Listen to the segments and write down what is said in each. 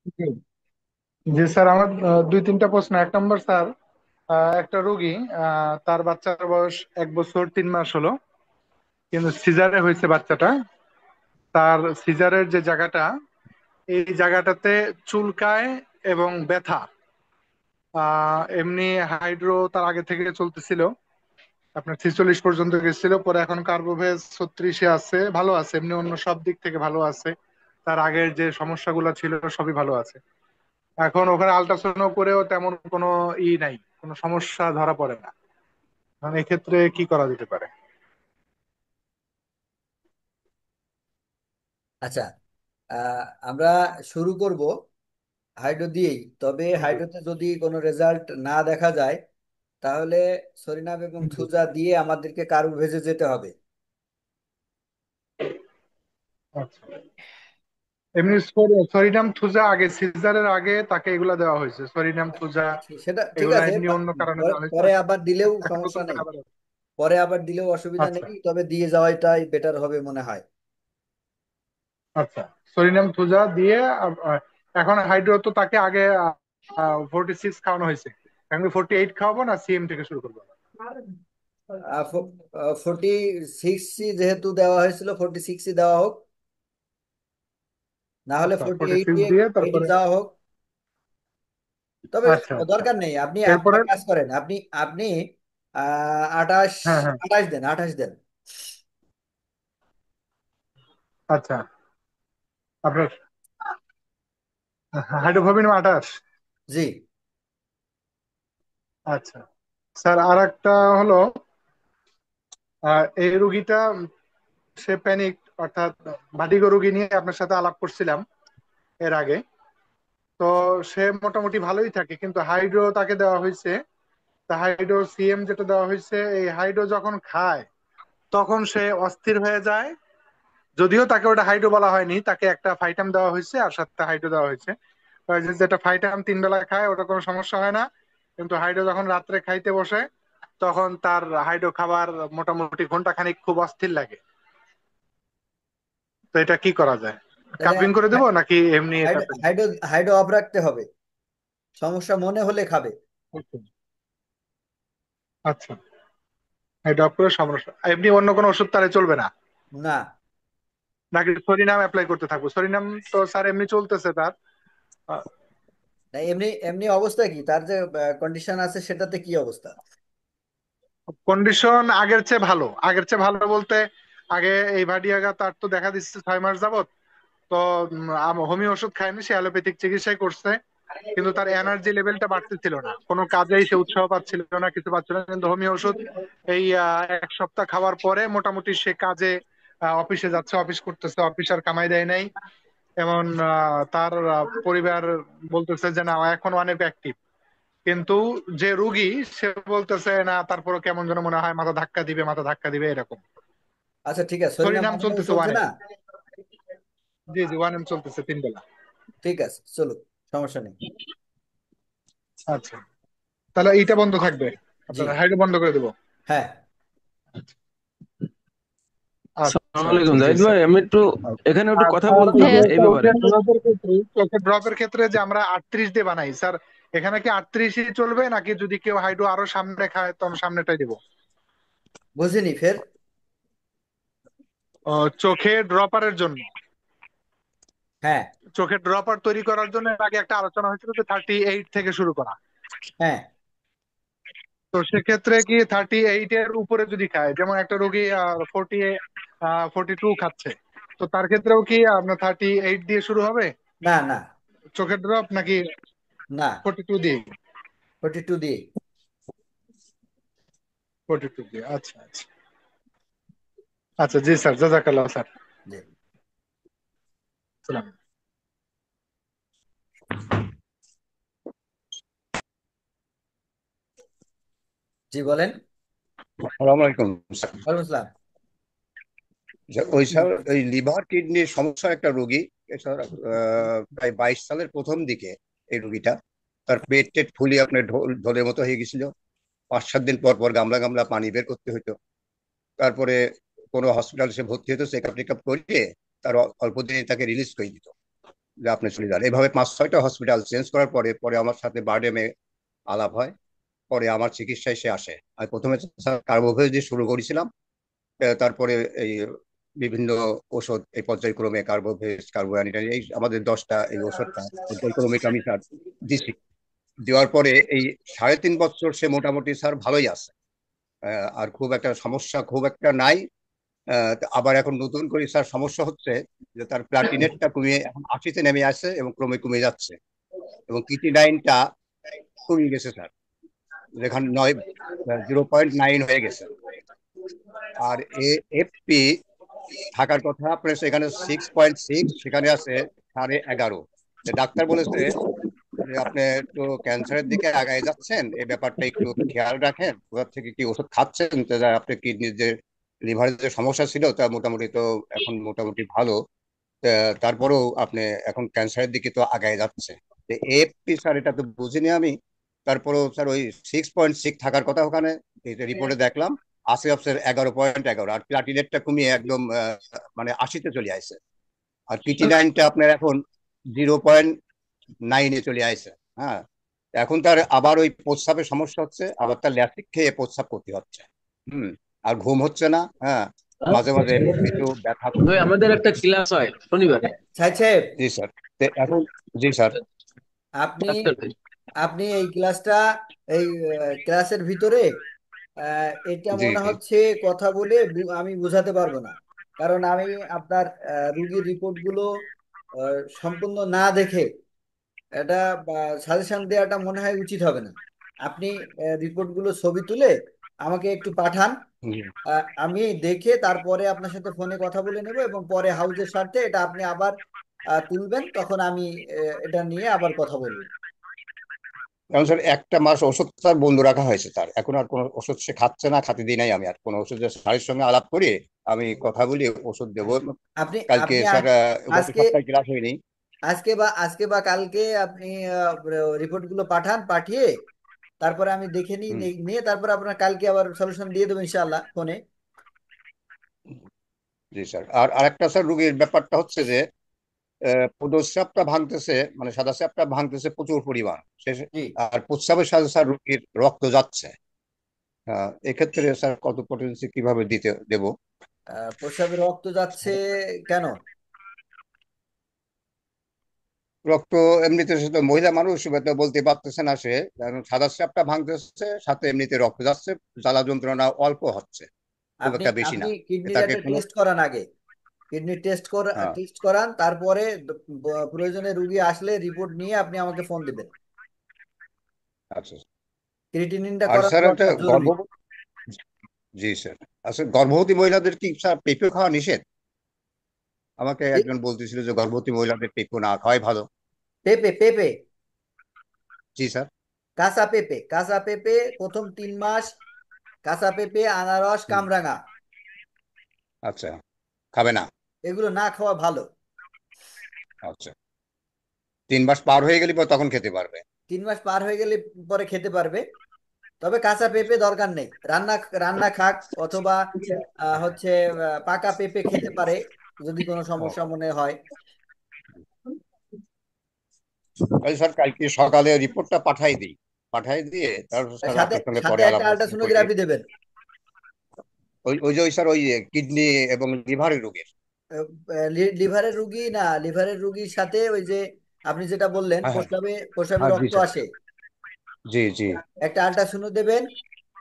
জি জি sir, আমার দুই তিনটা প্রশ্ন। এক নম্বর স্যার, একটা রোগী, তার বাচ্চার বয়স 1 বছর 3 মাস হলো, কিন্তু সিজারে হয়েছে বাচ্চাটা। তার সিজারের যে জায়গাটা, এই জায়গাটাতে চুলকায় এবং ব্যথা। এমনি হাইড্রো তার আগে থেকে চলতেছিল, আপনার 46 পর্যন্ত গেছিল, পরে এখন কার্বোভেজ 36-এ আছে, ভালো আছে, এমনি অন্য সব দিক থেকে ভালো আছে। তার আগের যে সমস্যাগুলো ছিল সবই ভালো আছে। এখন ওখানে আল্ট্রাসাউন্ড করেও তেমন কোনো নাই, কোনো সমস্যা ধরা পড়ে না। মানে এক্ষেত্রে কি করা যেতে পারে? আচ্ছা, আমরা শুরু করব হাইড্রো দিয়েই। তবে জি হাইড্রোতে যদি কোনো রেজাল্ট না দেখা যায়, তাহলে সরিনাম এবং জি। থুজা দিয়ে আমাদেরকে কার্বো ভেজে যেতে হবে। আচ্ছা, এমনি সরিনাম থুজা আগে সিজারের আগে তাকে এগুলা দেওয়া হয়েছে, সরিনাম থুজা। সেটা ঠিক এগুলা আছে, এমনি অন্য কারণে পরে দেওয়া হয়েছে, পরে আবার দিলেও এখন সমস্যা নতুন করে নেই। আবার। পরে আবার দিলেও অসুবিধা আচ্ছা নেই, তবে দিয়ে যাওয়াটাই বেটার হবে মনে হয়। আচ্ছা, সরিনাম থুজা দিয়ে এখন হাইড্রো তো তাকে আগে 46 খাওয়ানো হয়েছে, এখন 48 খাওয়াবো না সিএম থেকে শুরু করবো? 46 যেহেতু দেওয়া হয়েছিল, 46 দেওয়া হোক, না হলে আচ্ছা, 48 46 দিয়ে দিয়ে এইটি তারপরে। দেওয়া হোক। তবে আচ্ছা আচ্ছা, দরকার নেই, আপনি আপনি এরপরে। এক কাজ করেন, আপনি আপনি 28, হ্যাঁ হ্যাঁ। দেন, 28 দেন। আচ্ছা, আপনার হাইড্রোফোবিন 28। জি। আচ্ছা স্যার, আর একটা হলো, এই রুগীটা, সে প্যানিক, অর্থাৎ ভার্টিগো রুগী নিয়ে আপনার সাথে আলাপ করছিলাম এর আগে। তো সে মোটামুটি ভালোই থাকে, কিন্তু হাইড্রো তাকে দেওয়া হয়েছে। তা হাইড্রো সিএম যেটা দেওয়া হয়েছে, এই হাইড্রো যখন খায় তখন সে অস্থির হয়ে যায়। যদিও তাকে ওটা হাইড্রো বলা হয়নি, তাকে একটা ফাইটাম দেওয়া হয়েছে আর সাথে হাইড্রো দেওয়া হয়েছে। ওই যেটা ফাইটাম 3 বেলা খায় ওটা কোনো সমস্যা হয় না, কিন্তু হাইড্রো যখন রাত্রে খাইতে বসে তখন তার হাইড্রো খাবার মোটামুটি ঘন্টা খানিক খুব অস্থির লাগে। তো এটা কি করা যায়? তাহলে কাপিং করে দেবো নাকি এমনি এটা? হাইড্রো হাইড্রো হাইড্রো অফ রাখতে হবে, সমস্যা মনে হলে খাবে। আচ্ছা, এই ডক্টরের সমস্যা, এমনি অন্য কোনো ওষুধ তাহলে চলবে না? না, নাকি সরিনাম অ্যাপ্লাই করতে থাকবো? সরিনাম তো স্যার এমনি চলতেছে তার। না, এমনি এমনি অবস্থা কি, তার যে কন্ডিশন আছে সেটাতে কি অবস্থা? কন্ডিশন আগের চেয়ে ভালো, আগের চেয়ে ভালো বলতে, আগে এই ভাটিয়াগা তার তো দেখা দিচ্ছে 6 মাস যাবত। তো হোমিও ওষুধ খায়নি, সে অ্যালোপ্যাথিক চিকিৎসাই করছে, কিন্তু তার এনার্জি লেভেলটা বাড়তেছিল না, কোনো কাজেই সে উৎসাহ পাচ্ছিল না, কিছু পাচ্ছিল না। কিন্তু হোমিও ওষুধ এই 1 সপ্তাহ খাওয়ার পরে মোটামুটি সে কাজে, অফিসে যাচ্ছে, অফিস করতেছে, অফিস আর কামাই দেয় নাই। এমন তার পরিবার বলতেছে যে না, ও এখন অনেক অ্যাক্টিভ। কিন্তু যে রুগী, সে বলতেছে না, তারপরে কেমন যেন মনে হয় মাথা ধাক্কা দিবে, মাথা ধাক্কা দিবে এরকম। আচ্ছা ঠিক আছে, শরীর নাম সরিনাম কন্টিনিউ চলতেছে চলছে 1 এম। না? জি জি, 1 এম চলতেছে 3 বেলা। ঠিক আছে, চলুক, সমস্যা নেই। আচ্ছা, তাহলে এইটা বন্ধ থাকবে, জি। আপনার হাইড্রো বন্ধ করে দেবো? হ্যাঁ। আচ্ছা আসসালামু আচ্ছা, আলাইকুম জি জাহিদ ভাই, স্যার। আমি একটু এখানে একটু আর কথা স্যার, ওই বলতাম যে এই ব্যাপারে। চোখের ড্রপের ক্ষেত্রে যে আমরা 38 দিয়ে বানাই স্যার, এখানে কি 38ই চলবে নাকি যদি কেউ হাইড্রো আরো সামনে খায় তখন সামনেটাই দিব? বুঝিনি ফের। চোখে ড্রপারের জন্য, হ্যাঁ। চোখের ড্রপার তৈরি করার জন্য এর আগে একটা আলোচনা হয়েছিল যে 38 থেকে শুরু করা। হ্যাঁ। তো সেক্ষেত্রে কি 38-এর উপরে যদি খায়, যেমন একটা রোগী 42 খাচ্ছে, তো তার ক্ষেত্রেও কি আপনার 38 দিয়ে শুরু হবে না না। চোখের ড্রপ, নাকি না, 42 দিয়ে? 42 দিয়ে। 42 দিয়ে, আচ্ছা আচ্ছা। আচ্ছা, জি স্যার, জাজাকাল্লাহ স্যার। জি। সালাম। জি বলেন। আসসালামু আলাইকুম স্যার। ওয়ালাইকুম আসসালাম। ওই স্যার, ওই লিভার কিডনির সমস্যা একটা রোগী, স্যার, প্রায় 22 সালের প্রথম দিকে এই রোগীটা, তার পেট টেট ফুলিয়ে আপনার ঢোলের মতো হয়ে গেছিল। 5-7 দিন পর পর গামলা গামলা পানি বের করতে হতো। তারপরে কোনো হসপিটাল সে ভর্তি হতো, চেক আপ টেক আপ করিয়ে তার অল্প দিনে তাকে রিলিজ করে দিত। যে আপনি চলে যান। এভাবে 5-6টা হসপিটাল চেঞ্জ করার পরে পরে আমার সাথে বারডেমে আলাপ হয়। পরে আমার চিকিৎসায় সে আসে। আমি প্রথমে কার্বোভেজ দিয়ে শুরু করেছিলাম। তারপরে এই বিভিন্ন ওষুধ এই পর্যায়ক্রমে কার্বোভেজ, কার্বোয়ানিটাইন, এই আমাদের 10টা এই ওষুধটা পর্যায়ক্রমে আমি তার দিছি। দেওয়ার পরে এই 3.5 বছর সে মোটামুটি স্যার ভালোই আছে। আর খুব একটা সমস্যা খুব একটা নাই। আবার এখন নতুন করে স্যার সমস্যা হচ্ছে যে তার প্লাটিনেটটা কমিয়ে এখন 80-তে নেমে আসছে এবং ক্রমে কমে যাচ্ছে, এবং কিটিনাইনটা কমে গেছে স্যার, যেখানে 0.9 হয়ে গেছে। আর এএফপি থাকার কথা আপনার সেখানে 6.6, সেখানে আছে 11.5। ডাক্তার বলেছে যে আপনি একটু ক্যান্সারের দিকে আগায় যাচ্ছেন, এই ব্যাপারটা একটু খেয়াল রাখেন, কোথা থেকে কি ওষুধ খাচ্ছেন, তো যা আপনি কিডনির যে লিভারের যে সমস্যা ছিল তা মোটামুটি তো এখন মোটামুটি ভালো। তারপরেও আপনি এখন ক্যান্সারের দিকে তো আগায় যাচ্ছে। এএফপি স্যার এটা তো বুঝিনি আমি। তারপরেও স্যার ওই 6.6 থাকার কথা ওখানে রিপোর্টে দেখলাম, আছে আপনার 11.11, আর প্লাটিলেটটা কমিয়ে একদম মানে 80-তে চলে আসছে। আর কিটিনাইনটা আপনার এখন 0.9-এ চলে আসছে। হ্যাঁ, এখন তার আবার ওই প্রস্রাবের সমস্যা হচ্ছে, আবার তার ল্যাকটিক খেয়ে প্রস্রাব করতে হচ্ছে। হুম। আর ঘুম হচ্ছে না। হ্যাঁ, মাঝে মাঝে একটু ব্যথা ওই করছে। আমাদের একটা ক্লাস হয় শনিবারে। সাহেব সাহেব, জি স্যার। এখন জি স্যার। আপনি ডাক্তার ভাই, আপনি এই ক্লাসটা, এই ক্লাসের ভিতরে এটা জি মনে জি। হচ্ছে কথা বলে আমি বোঝাতে পারবো না। কারণ আমি আপনার রুগীর রিপোর্টগুলো সম্পূর্ণ না দেখে এটা সাজেশন দেওয়াটা মনে হয় উচিত হবে না। আপনি রিপোর্টগুলো ছবি তুলে আমাকে একটু পাঠান। জি। আমি দেখে তারপরে আপনার সাথে ফোনে কথা বলে নেব, এবং পরে হাউজের স্বার্থে এটা আপনি আবার তুলবেন, তখন আমি এটা নিয়ে আবার কথা বলবো। কারণ স্যার 1 মাস ওষুধ তার বন্ধ রাখা হয়েছে, তার এখন আর কোনো ওষুধ সে খাচ্ছে না, খাতে দিই নাই আমি আর কোনো ওষুধ। স্যারের সঙ্গে আলাপ করি, আমি কথা বলি ওষুধ দেবো। আপনি কালকে আপনি স্যার গত আজকে সপ্তাহে ক্লাস হয়নি। আজকে বা কালকে আপনি রিপোর্টগুলো পাঠান, পাঠিয়ে তারপরে আমি দেখে নিই, হুম। নিয়ে তারপরে আপনার কালকে আবার সলিউশন দিয়ে দেবো ইনশাআল্লাহ ফোনে। জি স্যার। আর আরেকটা স্যার রুগীর ব্যাপারটা হচ্ছে যে প্রস্রাবটা ভাঙতেছে, মানে সাদা স্রাবটা ভাঙতেছে প্রচুর পরিমাণ জি। আর প্রস্রাবের সাথে স্যার রুগীর রক্ত যাচ্ছে। এক্ষেত্রে স্যার কত পটেন্সি কিভাবে দিতে দেব? প্রস্রাবে রক্ত যাচ্ছে কেন? রক্ত এমনিতে সে তো মহিলা মানুষ, হয়তো বলতে পারতেছে না সে, কারণ সাদা স্রাবটা ভাঙতেছে, সাথে এমনিতে রক্ত যাচ্ছে, জ্বালা যন্ত্রণা অল্প হচ্ছে, খুব আপনি একটা বেশি আপনি না। কিডনির এটাকে একটা কোনো টেস্ট করান আগে। কিডনি হ্যাঁ। টেস্ট করান, তারপরে প্রয়োজনে রুগী আসলে রিপোর্ট নিয়ে আপনি আমাকে ফোন দিবেন। আচ্ছা। ক্রিটিনিনটা আর করানো স্যার একটা দরকার, জরুরি। জি স্যার। আচ্ছা, গর্ভবতী মহিলাদের কি স্যার পেঁপে খাওয়া নিষেধ? আমাকে একজন বলতেছিল যে গর্ভবতী মহিলাদের পেঁপে না খাওয়াই ভালো। পেঁপে পেঁপে জি স্যার। কাঁচা পেঁপে, কাঁচা পেঁপে প্রথম 3 মাস, কাঁচা পেঁপে, আনারস, হুম। কামরাঙা, আচ্ছা, খাবে না? এগুলো না খাওয়া ভালো। আচ্ছা, 3 মাস পার হয়ে গেলে পর তখন খেতে পারবে? 3 মাস পার হয়ে গেলে পরে খেতে পারবে। তবে কাঁচা পেঁপে দরকার নেই, রান্না রান্না খাক, অথবা হচ্ছে পাকা পেঁপে খেতে পারে যদি কোনো ও, সমস্যা মনে হয়। তাই স্যার কালকে সকালে রিপোর্টটা পাঠাই দিই, পাঠাই দিয়ে তারপর স্যার সাথে আপনার সঙ্গে সাথে পরে একটা আলাপ আলোচনা করি। আলট্রাসোনোগ্রাফি দেবেন। ওই ওই যে ওই স্যার ওই কিডনি এবং লিভারের রোগীর। লিভারের রুগী না, লিভারের রুগীর সাথে ওই যে আপনি যেটা বললেন হ্যাঁ হ্যাঁ। প্রস্রাবে প্রস্রাবে হ্যাঁ জি রক্ত স্যার। আসে, জি জি। একটা আলট্রাসোনো দেবেন।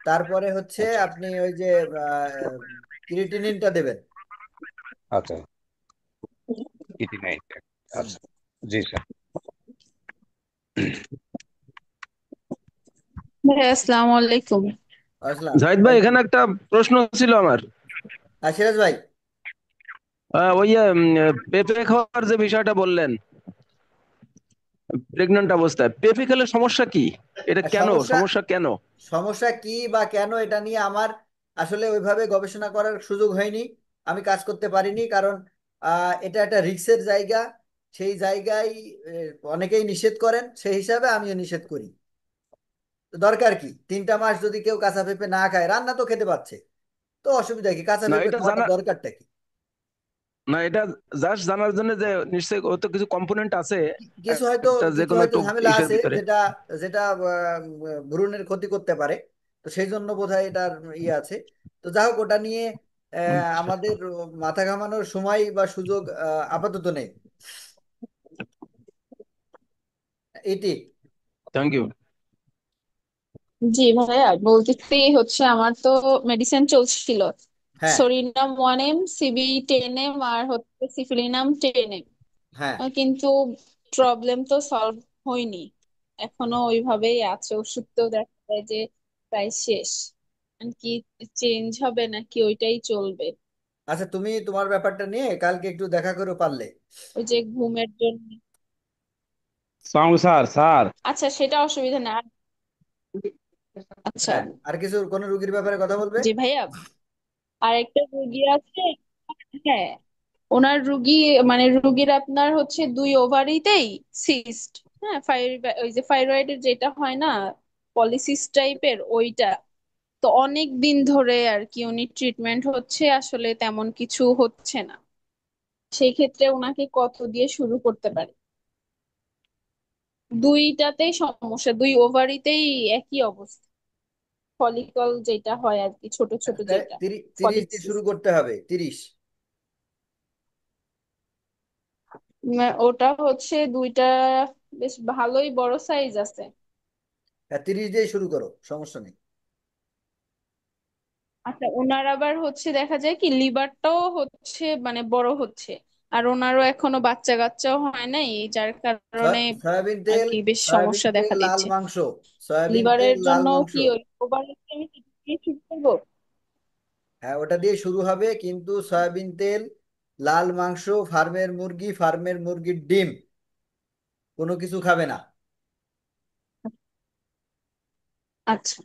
তারপরে হচ্ছে আচ্ছা আপনি ওই যে ক্রিটিনিনটা দেবেন। আচ্ছা। কিডনি নাই। হুম। আচ্ছা। জি স্যার। ভাই আসসালামু আলাইকুম। আসলাম। জাহিদ ভাই, এখানে একটা প্রশ্ন ছিল আমার। সিরাজ ভাই, ওই পেঁপে খাওয়ার যে বিষয়টা বললেন, প্রেগন্যান্ট অবস্থায় পেঁপে খেলে সমস্যা কি? এটা কেন সমস্যা সমস্যা কেন? সমস্যা কি বা কেন এটা নিয়ে আমার আসলে ওইভাবে গবেষণা করার সুযোগ হয়নি। আমি কাজ করতে পারিনি, কারণ এটা একটা রিস্কের জায়গা। সেই জায়গায় অনেকেই নিষেধ করেন, সেই হিসাবে আমিও নিষেধ করি। তো দরকার কি, 3টা মাস যদি কেউ কাঁচা পেঁপে না খায়, রান্না তো খেতে পাচ্ছে, তো অসুবিধা কি, কাঁচা না, পেঁপে এটা খাওয়াটা জানা, দরকারটা কি? না, এটা জাস্ট জানার জন্য যে নিশ্চয়ই ওর তো কিছু কম্পোনেন্ট আছে কিছু হয়তো একটা যে কিছু কোনো হয়তো একটু ঝামেলা ইসের আছে ভিতরে। যেটা যেটা ভ্রূণের ক্ষতি করতে পারে। তো সেই জন্য বোধহয় এটার ইয়ে আছে। তো যাই হোক, ওটা নিয়ে আচ্ছা, আমাদের মাথা ঘামানোর সময় বা সুযোগ আপাতত নেই। এটি। Thank you. জি ভাইয়া, বলতেছি হচ্ছে আমার তো মেডিসিন চলছিল, হ্যাঁ, সরিনাম 1M, সিবি 10M, আর হচ্ছে সিফিলিনাম 10M। হ্যাঁ। কিন্তু প্রবলেম তো সলভ হয়নি, এখনো ওইভাবেই আছে। ওষুধ তো দেখা যায় যে প্রায় শেষ। আর কি চেঞ্জ হবে নাকি ওইটাই চলবে? আচ্ছা, তুমি তোমার ব্যাপারটা নিয়ে কালকে একটু দেখা করে পারলে। ওই যে ঘুমের জন্য। সালাম স্যার স্যার। আচ্ছা, সেটা অসুবিধা না। আচ্ছা। হ্যাঁ, আর কিছু কোনো রুগীর ব্যাপারে কথা বলবে? জি ভাইয়া, আর একটা রুগী আছে। হ্যাঁ, ওনার রুগী, মানে রুগীর আপনার হচ্ছে 2 ওভারিতেই সিস্ট। হ্যাঁ, ওই যে থাইরয়েডের যেটা হয় না, পলিসিস্ট টাইপের ওইটা। তো অনেক দিন ধরে আর কি উনি ট্রিটমেন্ট হচ্ছে, আসলে তেমন কিছু হচ্ছে না। সেই ক্ষেত্রে ওনাকে কত দিয়ে শুরু করতে পারি? দুইটাতেই সমস্যা, 2 ওভারিতেই একই অবস্থা। ফলিকল যেটা হয় আর কি, ছোট ছোট যেটা 30 দিয়ে ফলিকসিস। শুরু করতে হবে, 30। ওটা হচ্ছে দুইটা, বেশ ভালোই বড় সাইজ আছে। হ্যাঁ, 30 দিয়ে শুরু করো, সমস্যা নেই। আচ্ছা, ওনার আবার হচ্ছে দেখা যায় কি লিভারটাও হচ্ছে মানে বড় হচ্ছে। আর ওনারও এখনো বাচ্চা কাচ্চাও হয় নাই, যার কারণে সয়াবিন আর তেল, কি বেশ সয়াবিন সমস্যা তেল, দেখা লাল দিচ্ছে। মাংস। সয়াবিন তেল, লিভারের লাল জন্য মাংস। কি ওই ওভারে আমি কি দিয়ে শুরু করবো? হ্যাঁ, ওটা দিয়ে শুরু হবে, কিন্তু সয়াবিন তেল, লাল মাংস, ফার্মের মুরগি, ফার্মের মুরগির ডিম, কোনো কিছু খাবে না। আচ্ছা,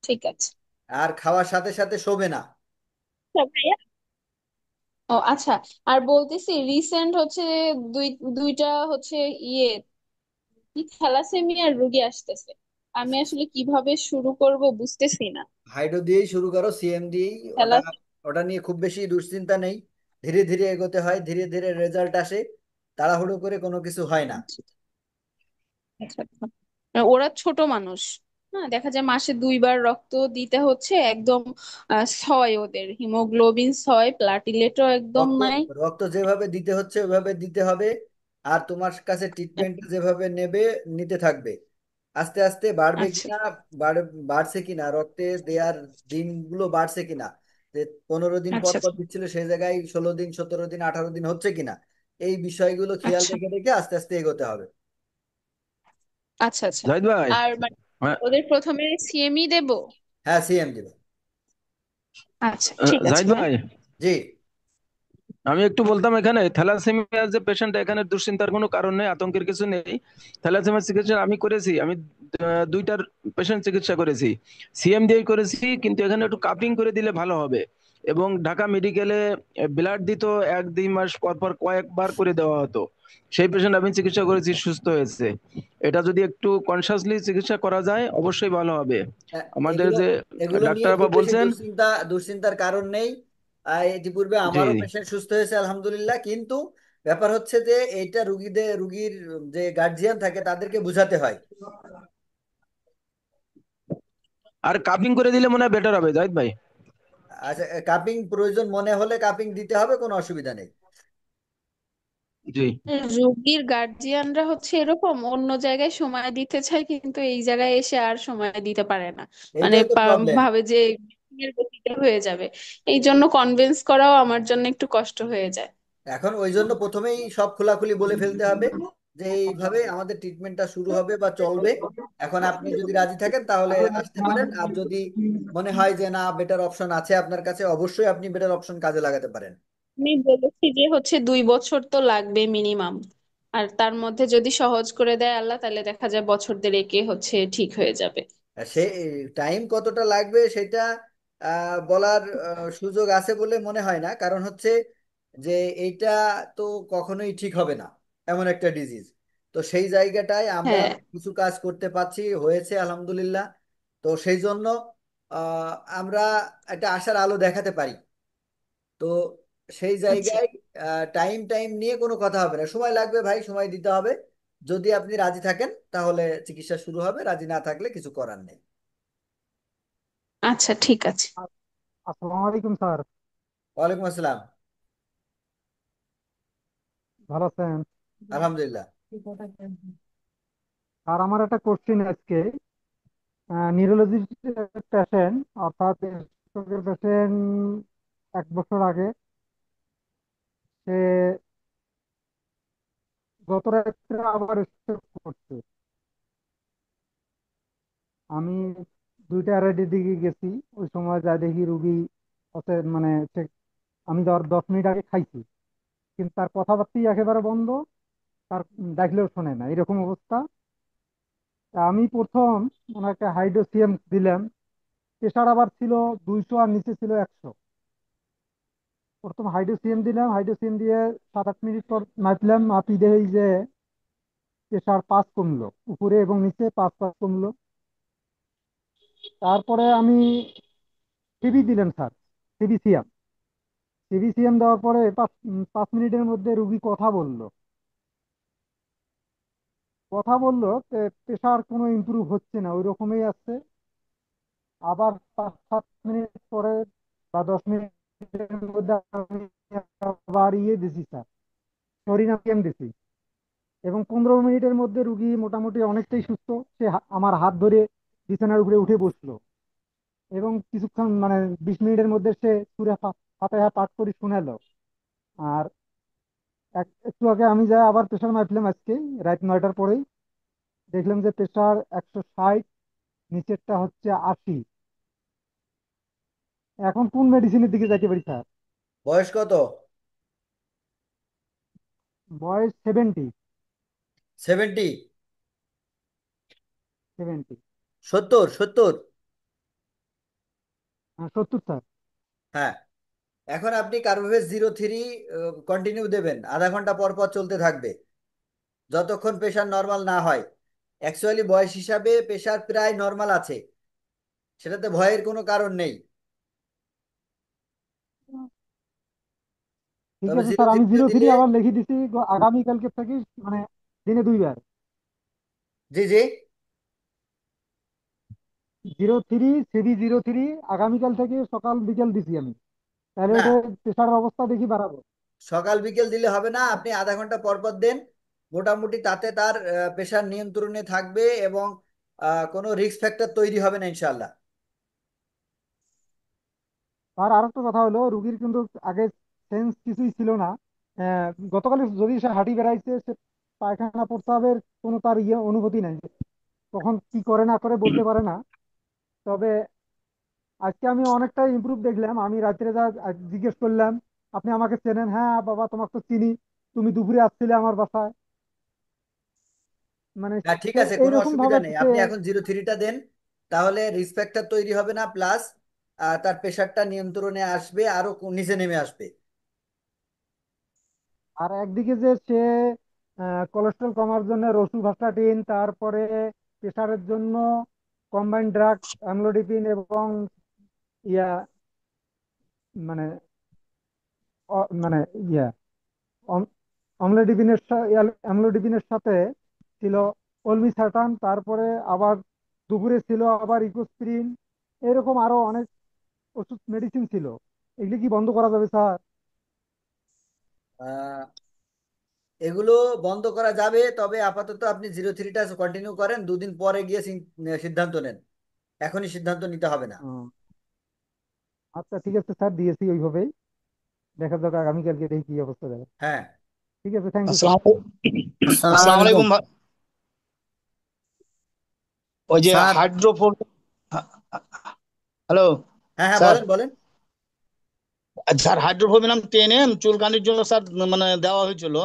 ঠিক আছে। আর খাওয়ার সাথে সাথে শোবে না। আচ্ছা ভাইয়া। ও আচ্ছা, আর বলতেছি রিসেন্ট হচ্ছে দুই দুইটা হচ্ছে ইয়ে কি থ্যালাসেমিয়ার রোগী আসতেছে। আমি আসলে কিভাবে শুরু করব বুঝতেছি না। হাইড্রো দিয়েই শুরু করো, সিএম দিয়েই। ওটা থ্যালাস ওটা নিয়ে খুব বেশি দুশ্চিন্তা নেই। ধীরে ধীরে এগোতে হয়, ধীরে ধীরে রেজাল্ট আসে। তাড়াহুড়ো করে কোনো কিছু হয় না। আচ্ছা আচ্ছা। ওরা ছোট মানুষ। হ্যাঁ, দেখা যায় মাসে 2বার রক্ত দিতে হচ্ছে একদম। 6, ওদের হিমোগ্লোবিন 6, প্লাটিলেটও একদম রক্ত নাই। রক্ত যেভাবে দিতে হচ্ছে ওইভাবে দিতে হবে। আর তোমার কাছে ট্রিটমেন্ট যেভাবে নেবে, নিতে থাকবে। আস্তে আস্তে বাড়বে আচ্ছা কিনা, বাড়ছে কিনা, রক্তে দেওয়ার দিনগুলো বাড়ছে কিনা, যে 15 দিন পর আচ্ছা পর দিচ্ছিল সেই জায়গায় 16 দিন, 17 দিন, 18 দিন হচ্ছে কিনা, এই বিষয়গুলো খেয়াল আচ্ছা রেখে রেখে আস্তে আস্তে এগোতে হবে। আচ্ছা আচ্ছা। জাহিদ ভাই। আর মানে হ্যাঁ, ওদের প্রথমে সিএমই দেব? হ্যাঁ, সিএম দিবে। আচ্ছা, ঠিক আছে জাহিদ ভাই। ভাই, জি। আমি একটু বলতাম এখানে থ্যালাসেমিয়া যে পেশেন্ট, এখানে দুশ্চিন্তার কোনো কারণ নেই, আতঙ্কের কিছু নেই। থ্যালাসেমিয়ার চিকিৎসা আমি করেছি, আমি 2টার পেশেন্ট চিকিৎসা করেছি, সিএম দিয়ে করেছি, কিন্তু এখানে একটু কাপিং করে দিলে ভালো হবে। এবং ঢাকা মেডিকেলে ব্লাড দিত 1-2 মাস পর পর কয়েকবার করে দেওয়া হতো। সেই পেশেন্ট আমি চিকিৎসা করেছি, সুস্থ হয়েছে। এটা যদি একটু কনসাসলি চিকিৎসা করা যায় অবশ্যই ভালো হবে। আমাদের এগুলো যে এগুলো নিয়ে ডাক্তার আপা খুব বেশি বলছেন। দুশ্চিন্তার কারণ নেই। ইতিপূর্বে জি, আমারও পেশেন্ট সুস্থ হয়েছে আলহামদুলিল্লাহ। কিন্তু ব্যাপার হচ্ছে যে এইটা রুগীর যে গার্জিয়ান থাকে তাদেরকে বুঝাতে হয়। আর কাপিং করে দিলে মনে হয় বেটার হবে জাহিদ ভাই। আচ্ছা, কাপিং প্রয়োজন মনে হলে কাপিং দিতে হবে, কোনো অসুবিধা নেই। জি। রোগীর গার্জিয়ানরা হচ্ছে এরকম, অন্য জায়গায় সময় দিতে চায় কিন্তু এই জায়গায় এসে আর সময় দিতে পারে না। মানে এইটাই তো প্রবলেম। ভাবে যে এর গতিতে হয়ে যাবে। এই জন্য কনভিন্স করাও আমার জন্য একটু কষ্ট হয়ে যায়। এখন ওই জন্য প্রথমেই সব খোলাখুলি বলে ফেলতে হবে যে এইভাবে আমাদের ট্রিটমেন্টটা শুরু হবে বা চলবে। এখন আপনি যদি রাজি থাকেন তাহলে আসতে পারেন, আর যদি মনে হয় যে না, বেটার অপশন আছে আপনার কাছে, অবশ্যই আপনি বেটার অপশন কাজে লাগাতে পারেন। আমি বলেছি যে হচ্ছে 2 বছর তো লাগবে মিনিমাম। আর তার মধ্যে যদি সহজ করে দেয় আল্লাহ, তাহলে দেখা যায় বছর দেড়েকে হচ্ছে ঠিক হয়ে যাবে। সে টাইম কতটা লাগবে সেটা বলার সুযোগ আছে বলে মনে হয় না। কারণ হচ্ছে যে এইটা তো কখনোই ঠিক হবে না, এমন একটা ডিজিজ। তো সেই জায়গাটায় আমরা হ্যাঁ। কিছু কাজ করতে পারছি, হয়েছে আলহামদুলিল্লাহ। তো সেই জন্য আমরা একটা আশার আলো দেখাতে পারি। তো সেই আচ্ছা জায়গায় টাইম টাইম নিয়ে কোনো কথা হবে না, সময় লাগবে ভাই, সময় দিতে হবে। যদি আপনি রাজি থাকেন তাহলে চিকিৎসা শুরু হবে, রাজি না থাকলে কিছু করার নেই। আচ্ছা ঠিক আছে। আসসালামু আলাইকুম স্যার। ওয়ালাইকুম আসসালাম। ভালো আছেন? আলহামদুলিল্লাহ। আর আমার একটা কোশ্চেন আজকে, নিউরোলজির পেশেন্ট, অর্থাৎ পেশেন্ট 1 বছর আগে সে গত রাত্রে আবার স্ট্রোক করছে। আমি 2টা আড়াইটের দিকে গেছি, ওই সময় যা দেখি রুগী হচ্ছে মানে আমি ধর 10 মিনিট আগে খাইছি, কিন্তু তার কথাবার্তাই একেবারে বন্ধ, তার ডাকলেও শোনে না, এরকম অবস্থা। তা আমি প্রথম ওনাকে হাইড্রোসিয়াম দিলাম, প্রেশার আবার ছিল 200 আর নিচে ছিল 100। প্রথম হাইড্রোসিয়াম দিলাম, হাইড্রোসিয়াম দিয়ে 7-8 মিনিট পর মাপলাম, মাপি দেখি যে প্রেশার 5 কমলো, উপরে এবং নিচে 5 5 কমলো। তারপরে আমি সিবি দিলাম স্যার, সিবিসিয়াম। সিবিসিয়াম দেওয়ার পরে 5 মিনিটের মধ্যে রুগী কথা বললো। কথা বললো, প্রেশার কোনো ইমপ্রুভ হচ্ছে না, ওই রকমই আছে। আবার 5 7 মিনিট পরে বা 10 মিনিটের মধ্যে আমি আবার দিছি স্যার, সরিনাপিয়াম দিছি। এবং 15 মিনিটের মধ্যে রুগী মোটামুটি অনেকটাই সুস্থ। সে আমার হাত ধরে বিছানার উপরে উঠে বসলো, এবং কিছুক্ষণ মানে 20 মিনিটের মধ্যে সে সুরে ফাতিহা পাঠ করে শোনালো। আর একটু আগে আমি যাই আবার প্রেশার মাপলাম আজকে রাত 9টার পরেই, দেখলাম যে প্রেশার 160, নিচেরটা হচ্ছে 80। এখন কোন মেডিসিনের দিকে যাইতে পারি স্যার? বয়স কত? বয়স 70। 70? 70। 70? 70? 70 স্যার। হ্যাঁ। এখন আপনি কার্বোভেজ 03 কন্টিনিউ দেবেন, আধা ঘন্টা পর পর চলতে থাকবে যতক্ষণ প্রেশার নর্মাল না হয়। অ্যাকচুয়ালি বয়স হিসাবে প্রেশার প্রায় নর্মাল আছে, সেটাতে ভয়ের কোনো কারণ নেই। ঠিক তবে আছে জিরো স্যার, আমি থ্রিটা 0 3 দিলে। আবার লিখে দিছি আগামীকালকে থেকে, মানে দিনে 2 বার। জি জি। 03 CB 03 আগামীকাল থেকে সকাল বিকেল দিছি আমি, তাহলে না, ওটা প্রেশারের অবস্থা দেখি বাড়াবো। সকাল বিকেল দিলে হবে না, আপনি আধা ঘন্টা পর পর দেন। মোটামুটি তাতে তার প্রেশার নিয়ন্ত্রণে থাকবে এবং কোনো রিস্ক ফ্যাক্টর তৈরি হবে না ইনশাল্লাহ। আর আরেকটা কথা হলো, রুগীর কিন্তু আগে সেন্স কিছুই ছিল না। গতকাল যদি সে হাঁটি বেড়াইছে, সে পায়খানা প্রস্রাবের কোনো তার অনুভূতি নাই, কখন কি করে না করে বলতে পারে না। তবে আজকে আমি অনেকটা ইমপ্রুভ দেখলাম। আমি রাত্রে যা জিজ্ঞেস করলাম, আপনি আমাকে চেনেন? হ্যাঁ বাবা, তোমাকে তো চিনি, তুমি দুপুরে আসছিলে আমার বাসায়। মানে হ্যাঁ ঠিক সে আছে, কোনো এইরকম অসুবিধা ভাবে নেই, সে। আপনি এখন 03টা দেন, তাহলে রিস্ক ফ্যাক্টর তৈরি হবে না, প্লাস তার প্রেশারটা নিয়ন্ত্রণে আসবে, আরো নিচে নেমে আসবে। আর একদিকে যে সে কোলেস্ট্রল কমার জন্য রসুভাস্টাটিন, তারপরে প্রেশারের জন্য কম্বাইন্ড ড্রাগ অ্যামলোডিপিন এবং ইয়া মানে মানে ইয়া অ্যামলোডিপিনের সাথে ছিল অলমিসার্টান, তারপরে আবার দুপুরে ছিল আবার ইকোস্প্রিন, এরকম আরো অনেক ওষুধ মেডিসিন ছিল। এগুলি কি বন্ধ করা যাবে স্যার? আহ, এগুলো বন্ধ করা যাবে, তবে আপাতত আপনি 03টা কন্টিনিউ করেন, 2 দিন পরে গিয়ে সিদ্ধান্ত নেন, এখনই সিদ্ধান্ত নিতে হবে না। ও, আচ্ছা ঠিক আছে স্যার, দিয়েছি ওইভাবেই। দেখা যাক আগামীকালকে দেখি কি অবস্থা দেয়। হ্যাঁ। ঠিক আছে, থ্যাংক ইউ স্যার। আসসালামু আসসালামু আসসালামু আলাইকুম আলাইকুম ওই যে স্যার। হাইড্রোফোন, হ্যালো হ্যাঁ হ্যাঁ, স্যার। বলেন বলেন। স্যার হাইড্রোফোবিনাম 10 চুলকানির জন্য স্যার মানে দেওয়া হয়েছিল,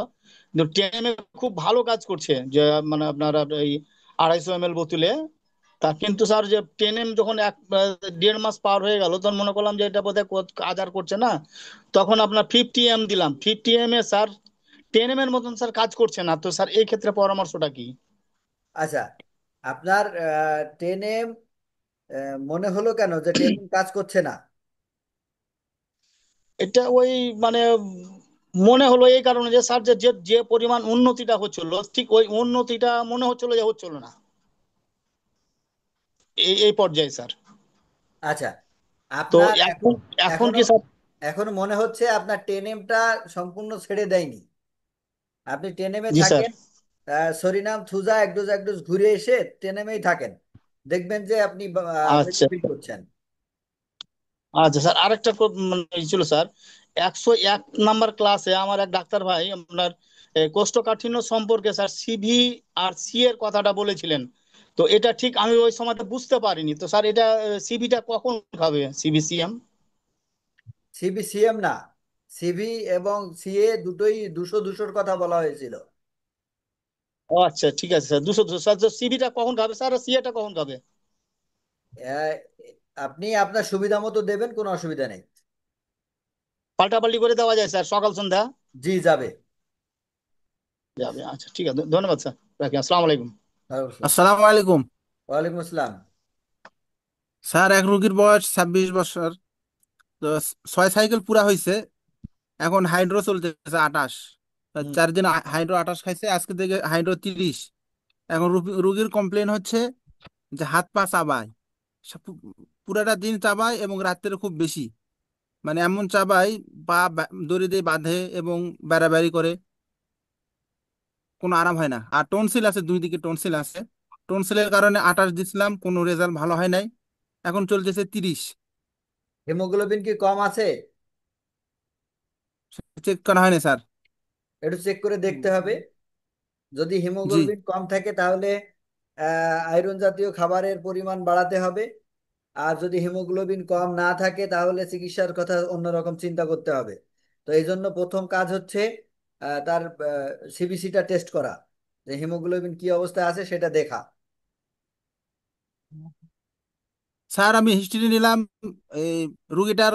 কিন্তু 10 খুব ভালো কাজ করছে, যে মানে আপনার এই 250 ml বোতলে। তা কিন্তু স্যার যে 10 যখন 1.5 মাস পার হয়ে গেল, তখন মনে করলাম যে এটা বোধহয় কাজ আর করছে না। তখন আপনার 50 দিলাম, 50 এ স্যার 10 এর মতন স্যার কাজ করছে না। তো স্যার এই ক্ষেত্রে পরামর্শটা কি? আচ্ছা, আপনার 10 মনে হলো কেন যে 10 কাজ করছে না? এটা ওই মানে মনে হলো এই কারণে যে স্যার যে যে যে পরিমাণ উন্নতিটা হচ্ছিল ঠিক ওই উন্নতিটা মনে হচ্ছিল যে হচ্ছিল না এই এই পর্যায়ে স্যার। আচ্ছা, তো আপনার এখন এখন এখনো কি স্যার? এখনো মনে হচ্ছে আপনার 10M সম্পূর্ণ ছেড়ে দেয়নি। আপনি 10M জি স্যার। থাকেন, সরিনাম থুজা একডোজ একডোজ ঘুরে এসে 10Mই থাকেন, দেখবেন যে আপনি বেশি আচ্ছা ফিল করছেন। আচ্ছা স্যার, আরেকটা মানে ছিল স্যার, 101 নাম্বার ক্লাসে আমার এক ডাক্তার ভাই আপনার কোষ্ঠকাঠিন্য সম্পর্কে স্যার সিভি আর সি এর কথাটা বলেছিলেন। তো এটা ঠিক আমি ওই সময়টা বুঝতে পারিনি। তো স্যার এটা সিভিটা কখন খাবে, সিভিসিএম? সিবিসিএম না, সিভি এবং সিএ দুটোই 200-200-র কথা বলা হয়েছিল। ও আচ্ছা ঠিক আছে স্যার, 200 স্যার। সিভিটা কখন খাবে স্যার, আর সিএটা কখন খাবে? আহ, আপনি আপনার সুবিধা মতো দেবেন, কোনো অসুবিধা নেই। পাল্টাপাল্টি করে দেওয়া যায় স্যার, সকাল সন্ধ্যা? জি, যাবে। যাবে, আচ্ছা ঠিক আছে, ধন্যবাদ স্যার, রাখি, আসসালামু আলাইকুম। ওয়ালাইকুম আসসালাম। আসসালামু আলাইকুম। ওয়ালাইকুম আসসালাম। স্যার, এক রোগীর বয়স 26 বছর। তো 6 সাইকেল পুরা হয়েছে। এখন হাইড্রো চলতেছে 28। হুম। 4 দিন হাইড্রো 28 খাইছে, আজকে থেকে হাইড্রো 30। এখন রুগীর কমপ্লেন হচ্ছে যে হাত পা চাবায়। পুরাটা দিন চাবায় এবং রাত্রে খুব বেশি, মানে এমন চাবায় পা দড়ি দিয়ে বাঁধে এবং বেড়াবেড়ি করে, কোনো আরাম হয় না। আর টনসিল আছে, 2 দিকে টনসিল আছে। টনসিলের কারণে 28 দিছিলাম, কোনো রেজাল্ট ভালো হয় নাই। এখন চলতেছে 30। হিমোগ্লোবিন কি কম আছে? চেক করা হয়নি স্যার। একটু চেক করে দেখতে হবে। যদি জি। হিমোগ্লোবিন কম থাকে তাহলে আয়রন জাতীয় খাবারের পরিমাণ বাড়াতে হবে। আর যদি হিমোগ্লোবিন কম না থাকে তাহলে চিকিৎসার কথা অন্যরকম চিন্তা করতে হবে। তো এই জন্য প্রথম কাজ হচ্ছে তার সিবিসিটা টেস্ট করা, যে হিমোগ্লোবিন কি অবস্থায় আছে সেটা দেখা। স্যার, আমি হিস্ট্রি নিলাম। এই রুগীটার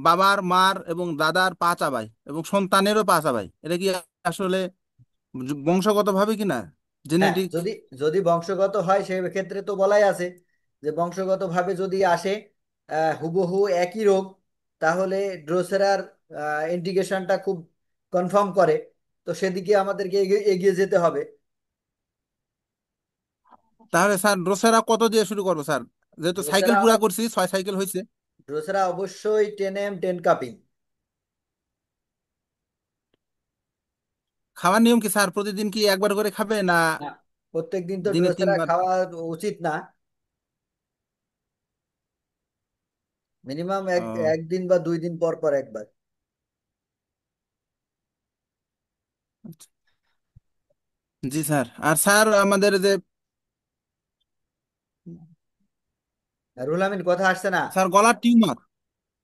বাবার, মার এবং দাদার পা চাবায় এবং সন্তানেরও পা চাবায়। এটা কি আসলে বংশগত ভাবে কিনা, হ্যাঁ, জেনেটিক? যদি যদি বংশগত হয় সেক্ষেত্রে তো বলাই আছে যে বংশগতভাবে যদি আসে হুবহু একই রোগ, তাহলে ড্রোসেরার ইন্ডিকেশনটা খুব কনফার্ম করে। তো সেদিকে আমাদেরকে এগিয়ে এগিয়ে যেতে হবে। তাহলে স্যার ড্রোসেরা কত দিয়ে শুরু করবো স্যার? যেহেতু সাইকেল ড্রোসেরা পুরা করছি, 6 সাইকেল হয়েছে। ড্রোসেরা অবশ্যই 10M 10 কাপিং। খাওয়ার নিয়ম কি স্যার? প্রতিদিন কি একবার করে খাবে না না, প্রত্যেক দিন তো দিনে ড্রোসেরা 3 বার? খাওয়া উচিত না। মিনিমাম ও, একদিন বা 2 দিন পর পর একবার। জি স্যার। আর স্যার আমাদের যে রুল আমিন, কথা আসছে না। স্যার গলার টিউমার।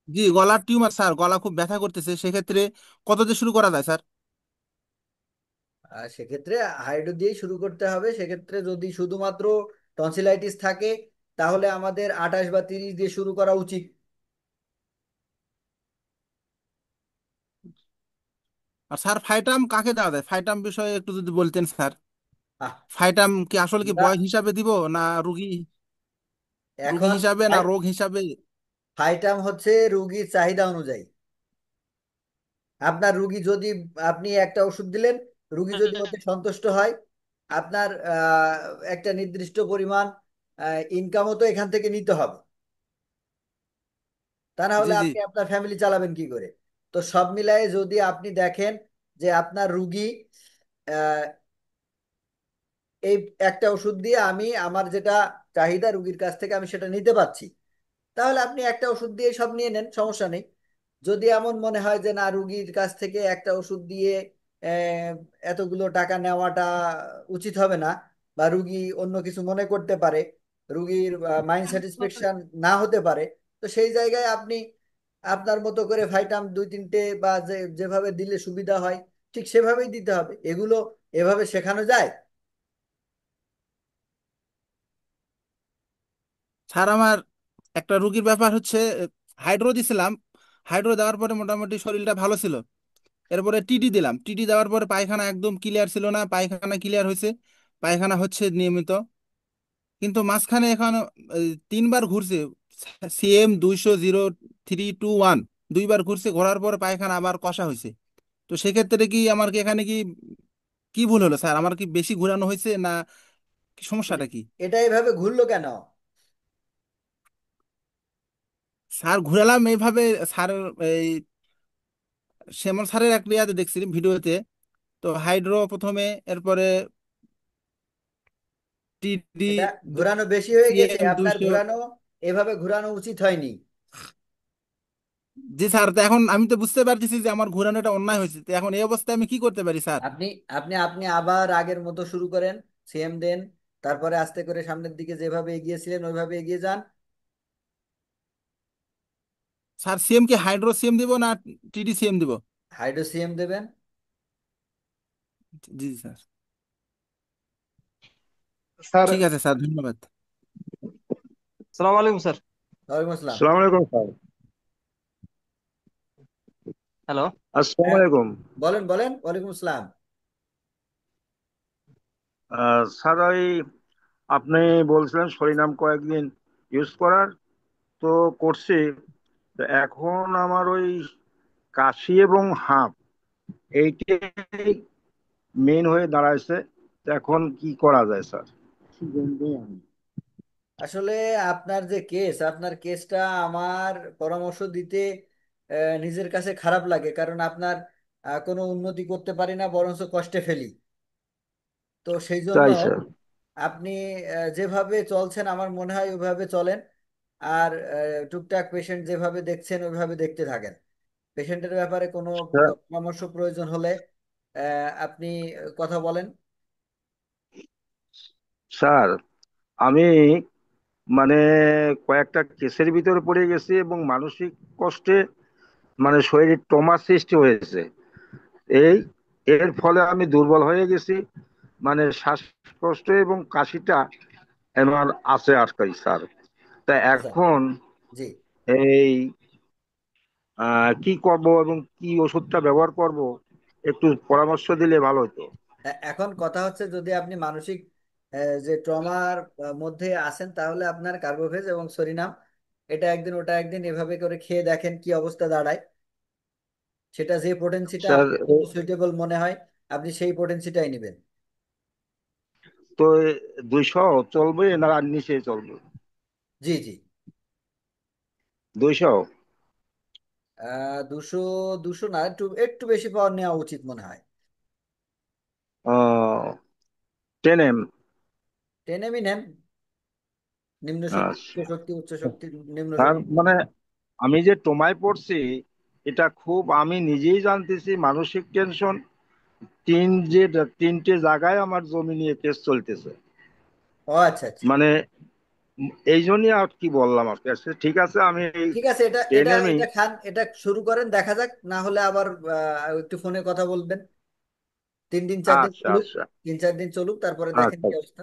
জি, গলার টিউমার স্যার, গলা খুব ব্যথা করতেছে, সেক্ষেত্রে কত দিয়ে শুরু করা যায় স্যার? আর সেক্ষেত্রে হাইড্রো দিয়েই শুরু করতে হবে। সেক্ষেত্রে যদি শুধুমাত্র টনসিলাইটিস থাকে তাহলে আমাদের 28 বা 30 দিয়ে শুরু করা উচিত। আর স্যার ফাইটাম কাকে দেওয়া যায়? ফাইটাম বিষয়ে একটু যদি বলতেন স্যার। আহ, ফাইটাম কি আসলে কি আমরা বয়স হিসাবে দিব, না রুগী রুগী এখন হিসাবে, না রোগ হিসাবে? ফাইটাম হচ্ছে রুগীর চাহিদা অনুযায়ী। আপনার রুগী যদি, আপনি একটা ওষুধ দিলেন, রুগী যদি ওতে সন্তুষ্ট হয়, আপনার একটা নির্দিষ্ট পরিমাণ ইনকামও তো এখান থেকে নিতে হবে। তা না জি হলে জি। আপনি আপনার ফ্যামিলি চালাবেন কি করে? তো সব মিলাই যদি আপনি দেখেন যে আপনার রুগী আহ, এই একটা ওষুধ দিয়ে আমি আমার যেটা চাহিদা রুগীর কাছ থেকে আমি সেটা নিতে পারছি, তাহলে আপনি একটা ওষুধ দিয়ে সব নিয়ে নেন, সমস্যা নেই। যদি এমন মনে হয় যে না, রুগীর কাছ থেকে একটা ওষুধ দিয়ে আহ, এতগুলো টাকা নেওয়াটা উচিত হবে না, বা রুগী অন্য কিছু মনে করতে পারে, রুগীর মাইন্ড স্যাটিসফ্যাকশন না হতে পারে, তো সেই জায়গায় আপনি আপনার মতো করে ভাইটাম 2-3টে বা যেভাবে দিলে সুবিধা হয় ঠিক সেভাবেই দিতে হবে। এগুলো এভাবে শেখানো যায়। স্যার, আমার একটা রুগীর ব্যাপার হচ্ছে, হাইড্রো দিছিলাম। হাইড্রো দেওয়ার পরে মোটামুটি শরীরটা ভালো ছিল। এরপরে টিটি দিলাম। টিটি দেওয়ার পরে পায়খানা একদম ক্লিয়ার ছিল না, পায়খানা ক্লিয়ার হয়েছে, পায়খানা হচ্ছে নিয়মিত। কিন্তু মাঝখানে এখন 3 বার ঘুরছে। CM 200-0321 2বার ঘুরছে, ঘোরার পর পায়খানা আবার কষা হয়েছে। তো সেক্ষেত্রে কি আমার কি এখানে কি কি ভুল হলো স্যার? আমার কি বেশি ঘুরানো হয়েছে না কি, এটা সমস্যাটা কি? এটা এইভাবে ঘুরলো কেন? স্যার ঘুরালাম এইভাবে। স্যার এই শ্যামল স্যারের এক ইয়াতে দেখছি ভিডিওতে, তো হাইড্রো প্রথমে, এরপরে টিডি এটা ঘোরানো বেশি হয়ে গেছে, সিএম আপনার 200। ঘোরানো এভাবে ঘোরানো উচিত হয়নি। জি স্যার, তো এখন আমি তো বুঝতে পারতেছি যে আমার ঘোরানোটা অন্যায় হয়েছে, তো এখন এই অবস্থায় আমি কি করতে পারি স্যার? আপনি আপনি আপনি আবার আগের মতো শুরু করেন, সিএম দেন, তারপরে আস্তে করে সামনের দিকে যেভাবে এগিয়েছিলেন ওইভাবে এগিয়ে যান। স্যার সিএম কি হাইড্রো সিএম দিব না টিডি সিএম দিব? হাইড্রো সিএম দেবেন। জি জি স্যার। স্যার। ঠিক আছে স্যার, ধন্যবাদ। সালাম আলাইকুম স্যার। ওয়ালাইকুম আসসালাম। আসসালামু আলাইকুম স্যার। হ্যালো। আসসালামু হ্যাঁ, আলাইকুম। বলেন বলেন, ওয়ালাইকুম আসসালাম। স্যার, ওই আপনি বলছিলেন সরিনাম কয়েকদিন ইউজ করার, তো করছি। তো এখন আমার ওই কাশি এবং হাঁপ এইটাই মেন হয়ে দাঁড়াইছে। তো এখন কি করা যায় স্যার? আসলে আপনার যে কেস, আপনার কেসটা আমার পরামর্শ দিতে নিজের কাছে খারাপ লাগে, কারণ আপনার কোনো উন্নতি করতে পারি না, বরঞ্চ কষ্টে ফেলি। তো সেই জন্য তাই স্যার। আপনি যেভাবে চলছেন আমার মনে হয় ওইভাবে চলেন। আর টুকটাক পেশেন্ট যেভাবে দেখছেন ওইভাবে দেখতে থাকেন। পেশেন্টের ব্যাপারে কোনো পরামর্শ প্রয়োজন হলে আপনি কথা বলেন। স্যার, আমি মানে কয়েকটা কেসের ভিতরে পড়ে গেছি এবং মানসিক কষ্টে মানে শরীরে ট্রমা সৃষ্টি হয়েছে। এই এর ফলে আমি দুর্বল হয়ে গেছি, মানে শ্বাসকষ্ট এবং কাশিটা আমার আছে আটকাই স্যার। তা আচ্ছা। এখন জি। এই কি করব এবং কি ওষুধটা ব্যবহার করব, একটু পরামর্শ দিলে ভালো হতো। এখন কথা হচ্ছে, যদি আপনি মানসিক যে ট্রমার মধ্যে আছেন, তাহলে আপনার কার্বোভেজ এবং সরিনাম এটা একদিন ওটা একদিন এভাবে করে খেয়ে দেখেন কি অবস্থা দাঁড়ায়। সেটা যে পোটেন্সিটা স্যার, আপনার জন্য সুইটেবল মনে হয় আপনি সেই পোটেন্সিটাই নেবেন। তো 200 চলবে না আর নিচে চলবে? জি জি। 200। 200, 200 না, একটু একটু বেশি পাওয়ার নেওয়া উচিত মনে হয়। 10 এম। 10 নেন। নিম্ন শক্তি, আচ্ছা উচ্চ শক্তি, উচ্চ শক্তি, নিম্ন স্যার, শক্তি। মানে আমি যে টোমায় পড়ছি, এটা খুব আমি নিজেই জানতেছি মানসিক টেনশন। যে 3টে জায়গায় আমার জমি নিয়ে কেস চলতেছে। ও আচ্ছা আচ্ছা। মানে এই জন্যই আর কি বললাম আপনাকে। আচ্ছা, ঠিক আছে, আমি এই ঠিক আছে, এটা এটা 10 এমই। এটা খান, এটা শুরু করেন, দেখা যাক, না হলে আবার একটু ফোনে কথা বলবেন। 3 দিন 4 দিন আচ্ছা চলুক, আচ্ছা 3 4 দিন চলুক, তারপরে দেখেন আচ্ছা কি অবস্থা।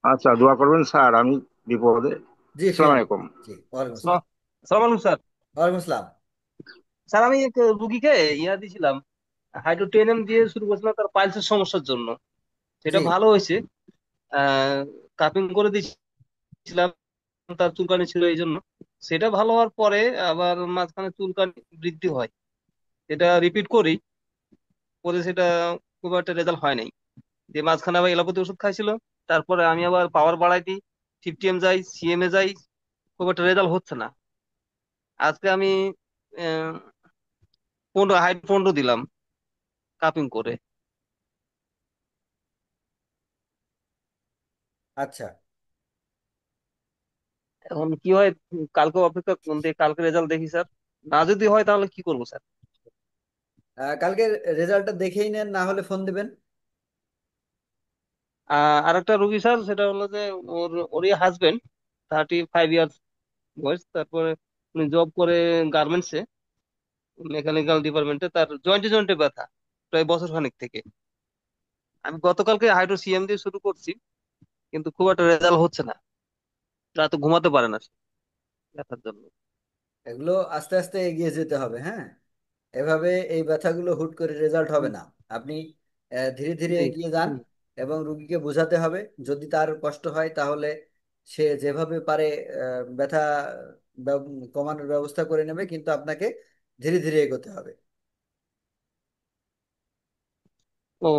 আচ্ছা, দোয়া করবেন স্যার, আমি বিপদে। জি আসসালামু ফিয়ার। আলাইকুম। জি, ওয়ালাইকুম আসসালাম। সালাম আলাইকুম স্যার। ওয়ালাইকুম আসসালাম। স্যার আমি এক রুগীকে দিছিলাম, হাইড্রোটেনিয়াম দিয়ে শুরু করেছিলাম তার পাইলসের সমস্যার জন্য। সেটা জি। ভালো হয়েছে। কাপিং করে দিয়েছিলাম, তার চুলকানি ছিল এই জন্য। সেটা ভালো হওয়ার পরে আবার মাঝখানে চুলকানি বৃদ্ধি হয়, এটা রিপিট করি, পরে সেটা খুব একটা রেজাল্ট হয় নাই। দিয়ে মাঝখানে আবার এলোপ্যাথি ওষুধ খাইছিল। তারপরে আমি আবার পাওয়ার বাড়াই দিই, 50 এম যাই, সিএমএ যাই, খুব একটা রেজাল্ট হচ্ছে না। আজকে আমি 15 দিলাম কাপিং করে। আচ্ছা। এখন কি হয়, কালকে অপেক্ষা কালকে রেজাল্ট দেখি স্যার। না যদি হয় তাহলে কি করবো স্যার? কালকে রেজাল্টটা দেখেই নেন, না হলে ফোন দিবেন। আর একটা রুগী স্যার, সেটা হলো যে ওরই হাজবেন্ড, 35 ইয়ার্স বয়স, তারপরে উনি জব করে গার্মেন্টসে, মেকানিক্যাল ডিপার্টমেন্টে। তার জয়েন্টে জয়েন্টে ব্যথা প্রায় বছর খানিক থেকে। আমি গতকালকে হাইড্রো সিএম দিয়ে শুরু করছি, কিন্তু খুব একটা রেজাল্ট হচ্ছে না। রাতে ঘুমাতে পারে না সে ব্যথার জন্য। এগুলো আস্তে আস্তে এগিয়ে যেতে হবে, হ্যাঁ। এভাবে এই ব্যথাগুলো হুট করে রেজাল্ট হবে হুম, না। আপনি ধীরে ধীরে জি। এগিয়ে যান, হুম, এবং রুগীকে বোঝাতে হবে। যদি তার কষ্ট হয় তাহলে সে যেভাবে পারে ব্যথা কমানোর ব্যবস্থা করে নেবে, কিন্তু আপনাকে ধীরে ধীরে এগোতে হবে। ও,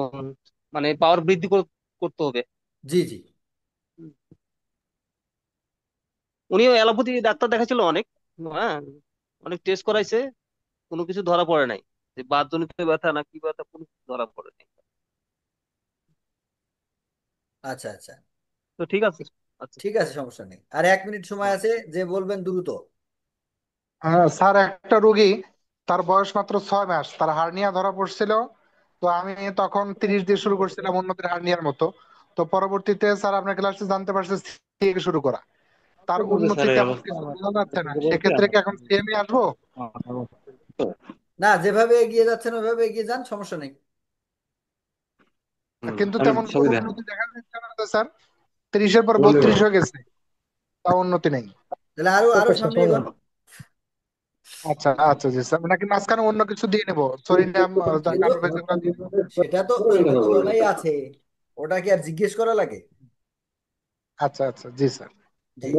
মানে পাওয়ার বৃদ্ধি করতে হবে। জি জি। উনিও অ্যালোপ্যাথি ডাক্তার দেখাচ্ছিল অনেক, হ্যাঁ, অনেক টেস্ট করাইছে, কোনো কিছু ধরা পড়ে নাই, যে বাতজনিত ব্যথা না কি ব্যথা কোনো কিছু ধরা পড়ে নাই। আচ্ছা আচ্ছা, তো ঠিক আছে। আচ্ছা। ঠিক আছে, সমস্যা নেই। আর 1 মিনিট সময় আছে, যে বলবেন দ্রুত। হ্যাঁ স্যার, একটা রোগী, তার বয়স মাত্র 6 মাস, তার হার্নিয়া ধরা পড়ছিল। তো আমি তখন 30 দিয়ে শুরু করছিলাম অন্যদের হার্নিয়ার মতো। তো পরবর্তীতে স্যার আপনার ক্লাসে জানতে পারছি থেকে শুরু করা। তার উন্নতি স্যার এই তেমন অবস্থা। কিছু বোঝা যাচ্ছে না, সেক্ষেত্রে কি এখন সিএমএ আসবো? না, যেভাবে এগিয়ে যাচ্ছেন ওইভাবে এগিয়ে যান, সমস্যা নেই। কিন্তু আমি তেমন ছবি কোনো দেন। উন্নতি দেখা যাচ্ছে না তো স্যার। 30-এর পর 32 হয়ে গেছে, তাও উন্নতি নেই। তাহলে আরো আরো সামনে এগোন। আচ্ছা আচ্ছা জি স্যার, নাকি মাঝখানে অন্য কিছু দিয়ে নেবো, সরিনাম সে তো কার্বোভেজ এগুলো দিয়ে নেবো? সেটা তো বলাই আছে, ওটা কি আর জিজ্ঞেস করা লাগে? আচ্ছা আচ্ছা জি স্যার। জি।